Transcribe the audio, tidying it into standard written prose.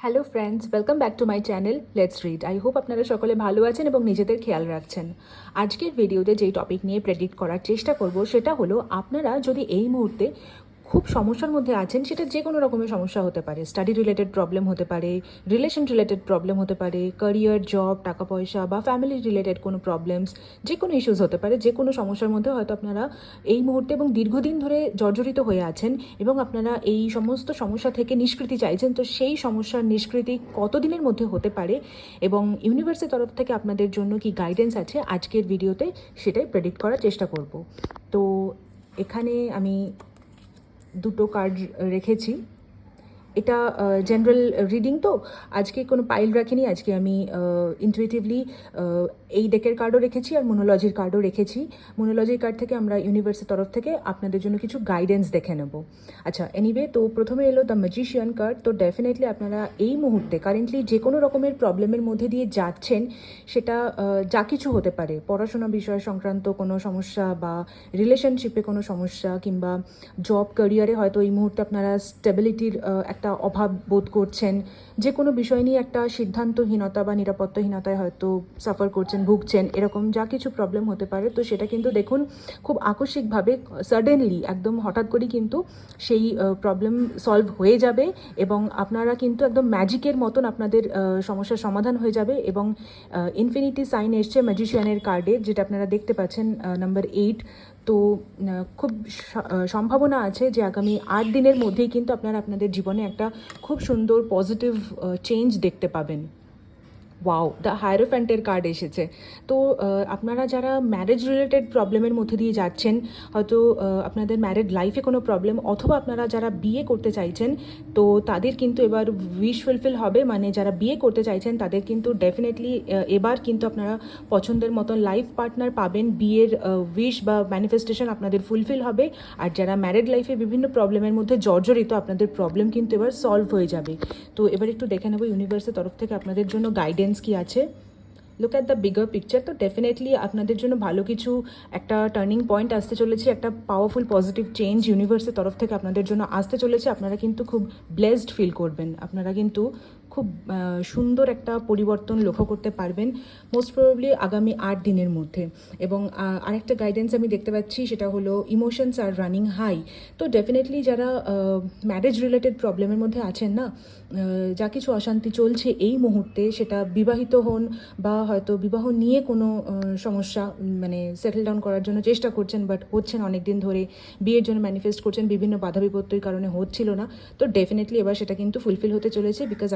Hello friends, welcome back to my channel let's read. I hope আপনারা সকলে ভালো আছেন এবং নিজেদের খেয়াল রাখছেন। আজকের ভিডিওতে যেই টপিক নিয়ে প্রেডিক্ট করার চেষ্টা করব সেটা হলো, আপনারা যদি এই মুহূর্তে খুব সমস্যার মধ্যে আছেন, সেটা যে কোনো রকমের সমস্যা হতে পারে। স্টাডি রিলেটেড প্রবলেম হতে পারে, রিলেশন রিলেটেড প্রবলেম হতে পারে, ক্যারিয়ার, জব, টাকা পয়সা বা ফ্যামিলি রিলেটেড কোনো প্রবলেমস, যে কোনো ইস্যুস হতে পারে। যে কোনো সমস্যার মধ্যে হয়তো আপনারা এই মুহূর্তে এবং দীর্ঘদিন ধরে জর্জরিত হয়ে আছেন এবং আপনারা এই সমস্ত সমস্যা থেকে নিষ্কৃতি চাইছেন। তো সেই সমস্যার নিষ্কৃতি কতদিনের মধ্যে হতে পারে এবং ইউনিভার্সের তরফ থেকে আপনাদের জন্য কি গাইডেন্স আছে, আজকের ভিডিওতে সেটাই প্রেডিক্ট করার চেষ্টা করব। তো এখানে আমি দুটো কার্ড রেখেছি। এটা জেনারেল রিডিং, তো আজকে কোনো পাইল রাখিনি। আজকে আমি ইনটুইটিভলি এই ডেকের কার্ডও রেখেছি আর মোনোলজির কার্ডও রেখেছি। মোনোলজির কার্ড থেকে আমরা ইউনিভার্সের তরফ থেকে আপনাদের জন্য কিছু গাইডেন্স দেখে নেব। আচ্ছা, এনিওয়ে, তো প্রথমে এলো দ্য ম্যাজিশিয়ান কার্ড। তো ডেফিনেটলি আপনারা এই মুহূর্তে কারেন্টলি যে কোনো রকমের প্রবলেমের মধ্যে দিয়ে যাচ্ছেন, সেটা যা কিছু হতে পারে, পড়াশোনা বিষয় সংক্রান্ত কোনো সমস্যা বা রিলেশনশিপে কোনো সমস্যা, কিংবা জব ক্যারিয়ারে হয়তো এই মুহূর্তে আপনারা স্টেবিলিটির একটা অভাব বোধ করছেন, যে কোনো বিষয় নিয়ে একটা সিদ্ধান্তহীনতা বা নিরাপত্তাহীনতায় হয়তো সাফার করছেন, ভুগছেন, এরকম যা কিছু প্রবলেম হতে পারে। তো সেটা কিন্তু দেখুন খুব আকস্মিকভাবে, সাডেনলি, একদম হঠাৎ করেই কিন্তু সেই প্রবলেম সলভ হয়ে যাবে এবং আপনারা কিন্তু একদম ম্যাজিকের মতন আপনাদের সমস্যার সমাধান হয়ে যাবে। এবং ইনফিনিটি সাইন এসছে ম্যাজিশিয়ানের কার্ডে, যেটা আপনারা দেখতে পাচ্ছেন নাম্বার 8। তো খুব সম্ভাবনা আছে যে আগামী 8 দিনের মধ্যেই কিন্তু আপনারা আপনাদের জীবনে একটা খুব সুন্দর পজিটিভ চেঞ্জ দেখতে পাবেন। ওয়াও, দ্য হায়ারোফ্যান্টের কার্ড এসেছে। তো আপনারা যারা ম্যারেজ রিলেটেড প্রবলেমের মধ্যে দিয়ে যাচ্ছেন, হয়তো আপনাদের ম্যারেড লাইফে কোনো প্রবলেম, অথবা আপনারা যারা বিয়ে করতে চাইছেন, তো তাদের কিন্তু এবার উইশ ফুলফিল হবে। মানে যারা বিয়ে করতে চাইছেন তাদের কিন্তু ডেফিনেটলি এবার কিন্তু আপনারা পছন্দের মতন লাইফ পার্টনার পাবেন। বিয়ের উইশ বা ম্যানিফেস্টেশন আপনাদের ফুলফিল হবে। আর যারা ম্যারেড লাইফে বিভিন্ন প্রবলেমের মধ্যে জর্জরিত, আপনাদের প্রবলেম কিন্তু এবার সলভ হয়ে যাবে। তো এবার একটু দেখে নেবো ইউনিভার্সের তরফ থেকে আপনাদের জন্য গাইডেন্স কি আছে। Look at the bigger picture. তো ডেফিনেটলি আপনাদের জন্য ভালো কিছু একটা টার্নিং পয়েন্ট আসতে চলেছে, একটা পাওয়ারফুল পজিটিভ চেঞ্জ ইউনিভার্সের তরফ থেকে আপনাদের জন্য আসতে চলেছে। আপনারা কিন্তু খুব ব্লেসড ফিল করবেন, আপনারা কিন্তু খুব সুন্দর একটা পরিবর্তন লক্ষ্য করতে পারবেন মোস্ট প্রবাবলি আগামী 8 দিনের মধ্যে। এবং আরেকটা গাইডেন্স আমি দেখতে পাচ্ছি, সেটা হলো ইমোশনস আর রানিং হাই। তো ডেফিনেটলি যারা ম্যারেজ রিলেটেড প্রবলেমের মধ্যে আছেন না, যা কিছু অশান্তি চলছে এই মুহূর্তে, সেটা বিবাহিত হন বা হয়তো বিবাহ নিয়ে কোনো সমস্যা, মানে সেটেল ডাউন করার জন্য চেষ্টা করছেন বাট হচ্ছেন অনেক দিন ধরে, বিয়ের জন্য ম্যানিফেস্ট করছেন, বিভিন্ন বাধা বিপত্তির কারণে হচ্ছিল না। তো ডেফিনেটলি এবার সেটা কিন্তু ফুলফিল হতে চলেছে, বিকজ